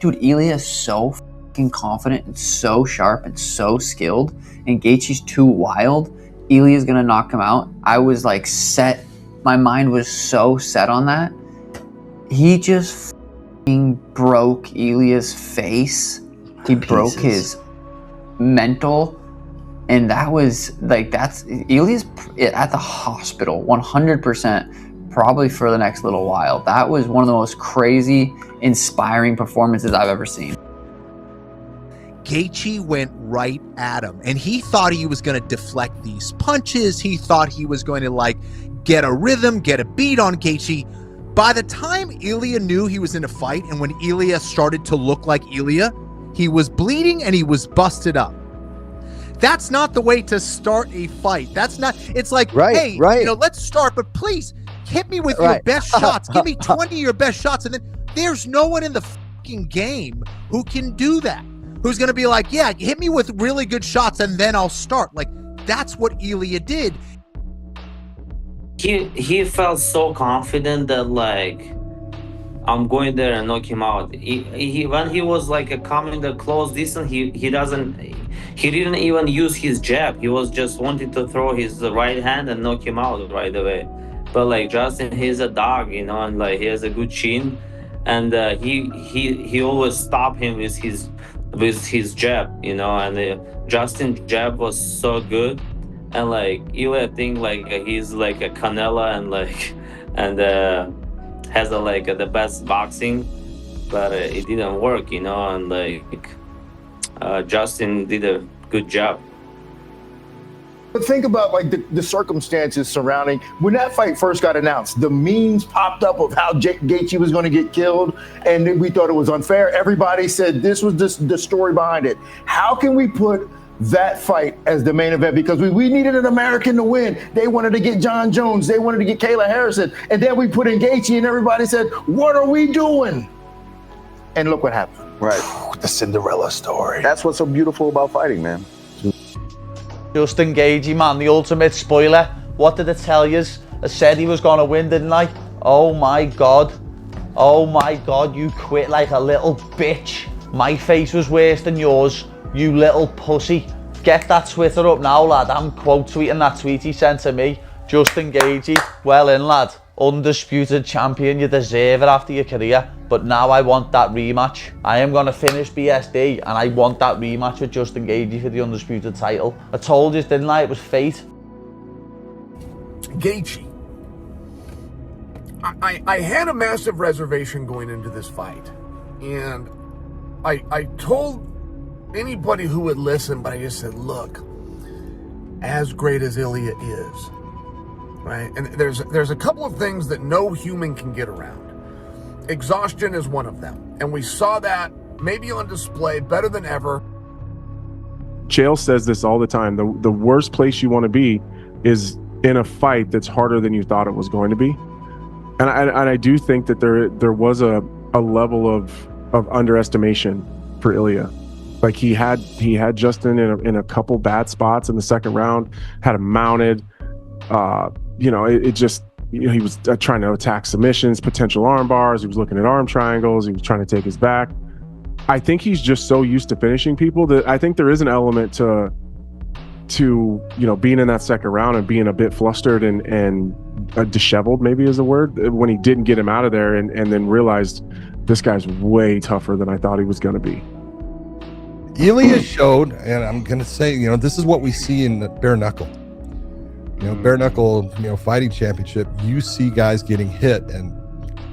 dude, Ilia is so fucking confident and so sharp and so skilled, and Gaethje's too wild. Ilia's gonna knock him out. I was like set. My mind was so set on that. He just fucking broke Ilia's face. He broke his mental. And that was like, that's Ilia's at the hospital 100%, probably for the next little while. That was one of the most crazy, inspiring performances I've ever seen. Gaethje went right at him, and he thought he was going to deflect these punches. He thought he was going to like get a rhythm, get a beat on Gaethje. By the time Ilia knew he was in a fight, and when Ilia started to look like Ilia, he was bleeding and he was busted up. That's not the way to start a fight. That's not, it's like, hey, you know, let's start, but please hit me with your best shots. Give me 20 of your best shots. And then there's no one in the fucking game who can do that. Who's going to be like, yeah, hit me with really good shots and then I'll start. Like, that's what Ilia did. He felt so confident that, like, I'm going there and knock him out. He when he was like coming the close distance, he didn't even use his jab. He was just wanting to throw his right hand and knock him out right away. But like Justin, he's a dog, you know, and like he has a good chin, and he always stop him with his jab, you know. And Justin's jab was so good, and like Ilia think like he's like a Canelo and has the best boxing, but it didn't work, you know. And like Justin did a good job. But think about like the circumstances surrounding when that fight first got announced. The memes popped up of how Gaethje was going to get killed, and then we thought it was unfair. Everybody said this was the story behind it. How can we put that fight as the main event? Because we needed an American to win. They wanted to get John Jones. They wanted to get Kayla Harrison. And then we put in Gaethje, and everybody said, what are we doing? And look what happened. Right. The Cinderella story. That's what's so beautiful about fighting, man. Justin Gaethje, man, the ultimate spoiler. What did it tell you? I said he was going to win, didn't I? Oh my God. Oh my God, you quit like a little bitch. My face was worse than yours. You little pussy. Get that Twitter up now, lad. I'm quote tweeting that tweet he sent to me. Justin Gaethje, well in, lad. Undisputed champion, you deserve it after your career. But now I want that rematch. I am going to finish BSD and I want that rematch with Justin Gaethje for the undisputed title. I told you, didn't I? It was fate. Gaethje. I had a massive reservation going into this fight. And I told anybody who would listen, but I just said, look, as great as Ilia is, right? And there's a couple of things that no human can get around. Exhaustion is one of them. And we saw that maybe on display better than ever. Chael says this all the time. The worst place you want to be is in a fight that's harder than you thought it was going to be. And I do think that there was a level of underestimation for Ilia. Like he had Justin in a couple bad spots in the second round, had him mounted. He was trying to attack submissions, potential arm bars. He was looking at arm triangles. He was trying to take his back. I think he's just so used to finishing people that I think there is an element to being in that second round and being a bit flustered and disheveled, maybe is a word, when he didn't get him out of there and then realized this guy's way tougher than I thought he was going to be. Ilia showed, and I'm going to say, this is what we see in the bare knuckle. Bare knuckle, fighting championship, you see guys getting hit, and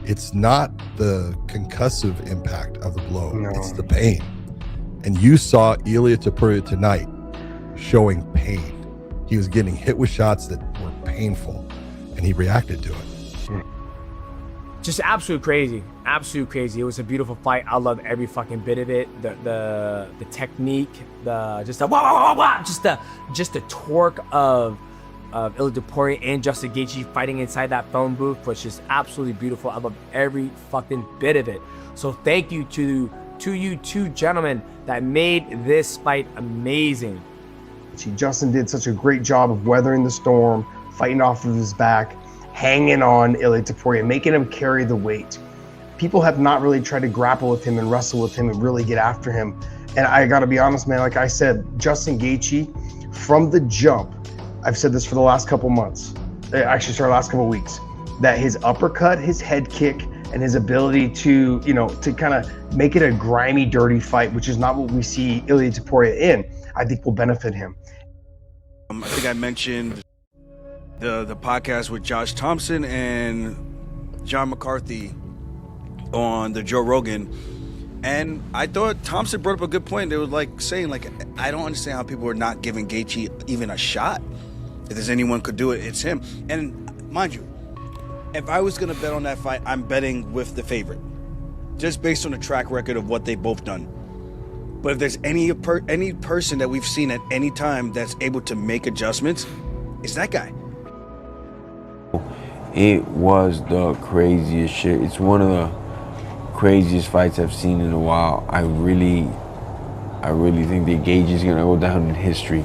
it's not the concussive impact of the blow. No. It's the pain. And you saw Ilia Topuria tonight showing pain. He was getting hit with shots that were painful, and he reacted to it. Just absolute crazy. Absolute crazy. It was a beautiful fight. I loved every fucking bit of it. The technique, just the torque of Ilia Topuria and Justin Gaethje fighting inside that phone booth was just absolutely beautiful. I loved every fucking bit of it. So thank you to you two gentlemen that made this fight amazing. Justin did such a great job of weathering the storm, fighting off of his back, hanging on Ilia Topuria, making him carry the weight. people have not really tried to grapple with him and wrestle with him and really get after him. And I got to be honest, man, like I said, Justin Gaethje, from the jump, I've said this for the last couple months, actually sorry, last couple weeks, that his uppercut, his head kick, and his ability to, you know, to kind of make it a grimy, dirty fight, which is not what we see Ilia Topuria in, I think will benefit him. I think I mentioned the podcast with Josh Thompson and John McCarthy on the Joe Rogan, and I thought Thompson brought up a good point. They were like saying, like, I don't understand how people are not giving Gaethje even a shot. If there's anyone could do it, it's him. And mind you, if I was gonna bet on that fight, I'm betting with the favorite, just based on the track record of what they've both done. But if there's any person that we've seen at any time that's able to make adjustments, it's that guy. It was the craziest shit. It's one of the craziest fights I've seen in a while. I really think that Gaethje is gonna go down in history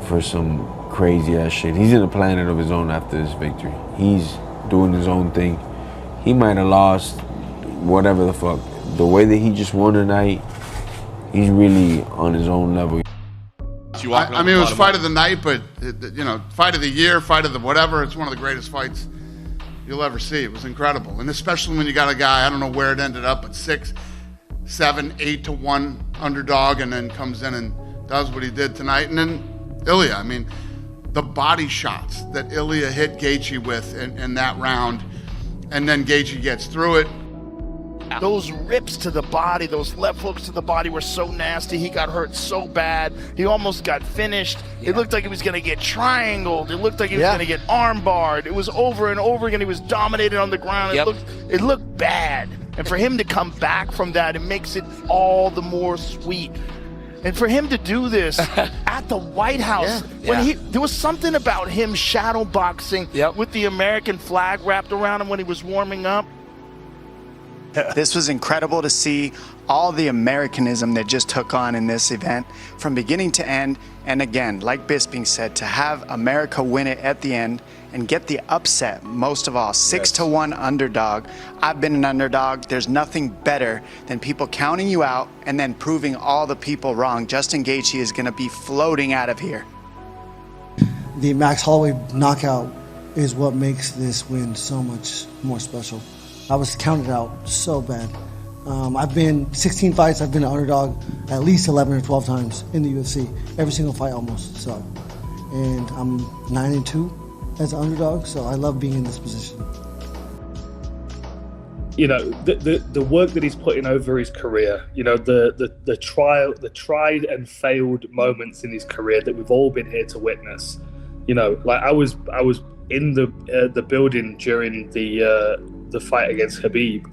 for some crazy ass shit. He's in a planet of his own after this victory. He's doing his own thing. He might have lost, whatever the fuck. The way that he just won tonight, he's really on his own level. I mean, it was fight of the night, but you know, fight of the year, fight of the whatever. It's one of the greatest fights you'll ever see. It was incredible, and especially when you got a guy, I don't know where it ended up, but 6, 7, 8 to 1 underdog, and then comes in and does what he did tonight. And then Ilia, I mean, the body shots that Ilia hit Gaethje with in that round, and then Gaethje gets through it. Those rips to the body, those left hooks to the body were so nasty. He got hurt so bad. He almost got finished. Yeah. It looked like he was going to get triangled. It looked like he was going to get armbarred. It was over and over again. He was dominated on the ground. It looked bad. And for him to come back from that, it makes it all the more sweet. And for him to do this at the White House, there was something about him shadow boxing with the American flag wrapped around him when he was warming up. This was incredible to see all the Americanism that just took on in this event from beginning to end. And again, like Bisping said, to have America win it at the end and get the upset, most of all, 6 to 1 underdog. I've been an underdog. There's nothing better than people counting you out and then proving all the people wrong. Justin Gaethje is going to be floating out of here. The Max Holloway knockout is what makes this win so much more special. I was counted out so bad. I've been 16 fights. I've been an underdog at least 11 or 12 times in the UFC. Every single fight almost. So, and I'm 9-2 as an underdog. So I love being in this position. You know, the work that he's put in over his career. You know, the tried and failed moments in his career that we've all been here to witness. You know, like I was in the building during the fight against Khabib,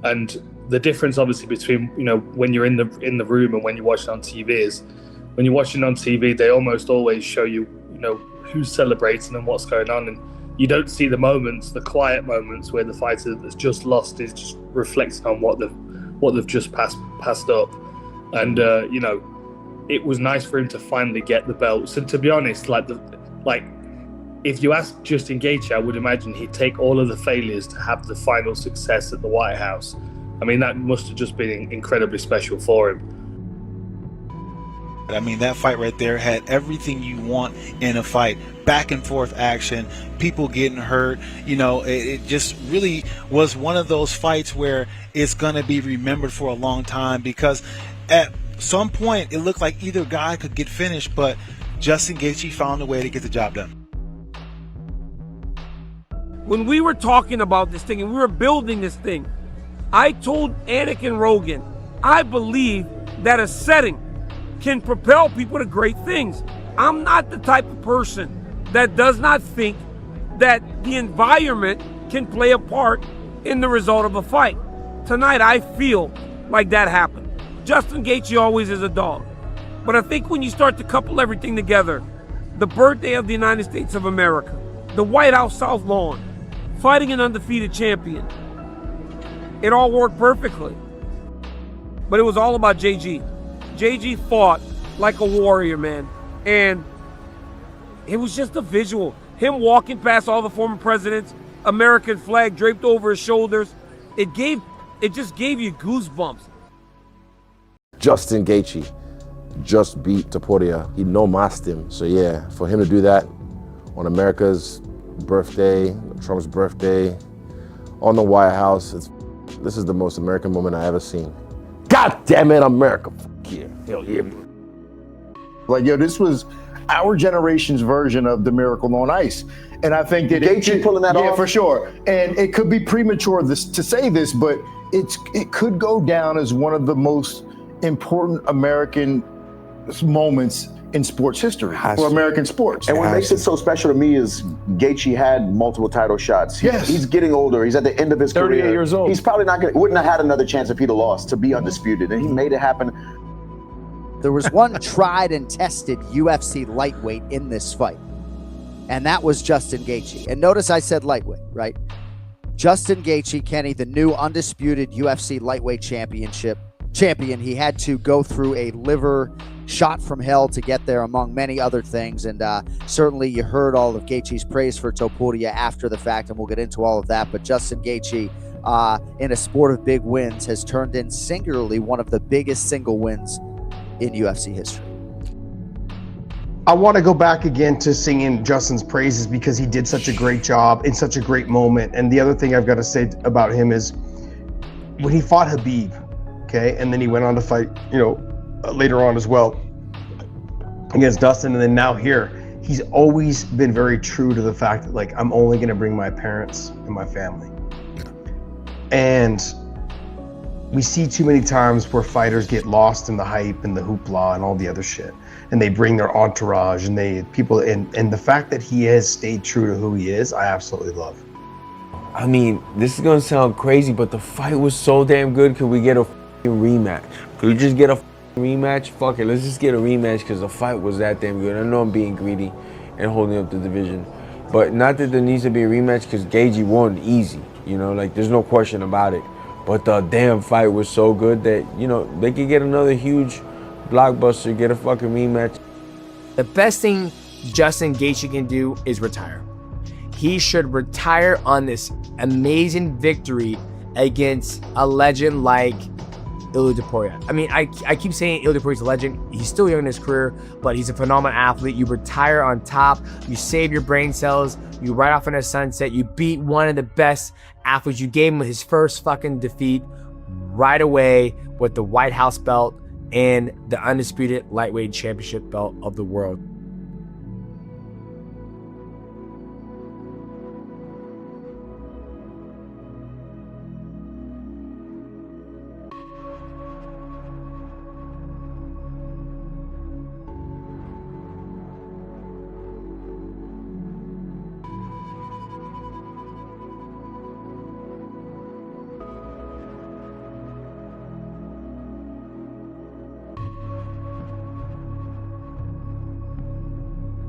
and the difference obviously between, you know, when you're in the room and when you're watching on TV is when you're watching on TV, they almost always show you, you know, who's celebrating and what's going on, and you don't see the moments, the quiet moments where the fighter that's just lost is just reflecting on what they've just passed up. And you know, it was nice for him to finally get the belts. And to be honest, if you ask Justin Gaethje, I would imagine he'd take all of the failures to have the final success at the White House. I mean, that must have just been incredibly special for him. I mean, that fight right there had everything you want in a fight. Back and forth action, people getting hurt. You know, it just really was one of those fights where it's going to be remembered for a long time, because at some point it looked like either guy could get finished, but Justin Gaethje found a way to get the job done. When we were talking about this thing and we were building this thing, I told Anik and Rogan, I believe that a setting can propel people to great things. I'm not the type of person that does not think that the environment can play a part in the result of a fight. Tonight, I feel like that happened. Justin Gaethje always is a dog. But I think when you start to couple everything together, the birthday of the United States of America, the White House South Lawn, fighting an undefeated champion, it all worked perfectly. But it was all about JG. JG fought like a warrior, man. And it was just a visual. Him walking past all the former presidents, American flag draped over his shoulders. it just gave you goosebumps. Justin Gaethje just beat Topuria. He no-masked him. So yeah, for him to do that on America's birthday, Trump's birthday, on the White House, this is the most American moment I ever seen. God damn it, America. Fuck yeah. Hell yeah. Like, yo, this was our generation's version of the Miracle on Ice. And I think that Gaethje pulling that off? Yeah, for sure. And it could be premature to say this, but it could go down as one of the most important American moments in sports history for American sports. And what makes it so special to me is Gaethje had multiple title shots. He's getting older. He's at the end of his 38 career. years old. He's probably wouldn't have had another chance if he'd have lost to be undisputed. And he made it happen. There was one tried and tested UFC lightweight in this fight, and that was Justin Gaethje. And notice I said lightweight, right? Justin Gaethje, Kenny, the new undisputed UFC lightweight champion. He had to go through a liver shot from hell to get there, among many other things. And certainly you heard all of Gaethje's praise for Topuria after the fact, and we'll get into all of that. But Justin Gaethje, in a sport of big wins, has turned in singularly one of the biggest single wins in UFC history. I want to go back again to singing Justin's praises because he did such a great job in such a great moment. And the other thing I've got to say about him is when he fought Khabib, okay, and then he went on to fight, later on as well against Dustin, and then now here, he's always been very true to the fact that, like, I'm only going to bring my parents and my family. And we see too many times where fighters get lost in the hype and the hoopla and all the other shit, and they bring their entourage and and the fact that he has stayed true to who he is, I absolutely love. I mean, this is gonna sound crazy, but the fight was so damn good. Could we get a rematch? Could we just get a rematch? Fuck it, let's just get a rematch because the fight was that damn good. I know I'm being greedy and holding up the division, but not that there needs to be a rematch because Gaethje won easy. Like there's no question about it. But the damn fight was so good that, they could get another huge blockbuster, get a fucking rematch. The best thing Justin Gaethje can do is retire. He should retire on this amazing victory against a legend like Ilia Topuria. I mean, I keep saying Ilia Topuria's a legend. He's still young in his career, but he's a phenomenal athlete. You retire on top. You save your brain cells. You ride off in a sunset. You beat one of the best athletes. You gave him his first fucking defeat right away with the White House belt and the undisputed lightweight championship belt of the world.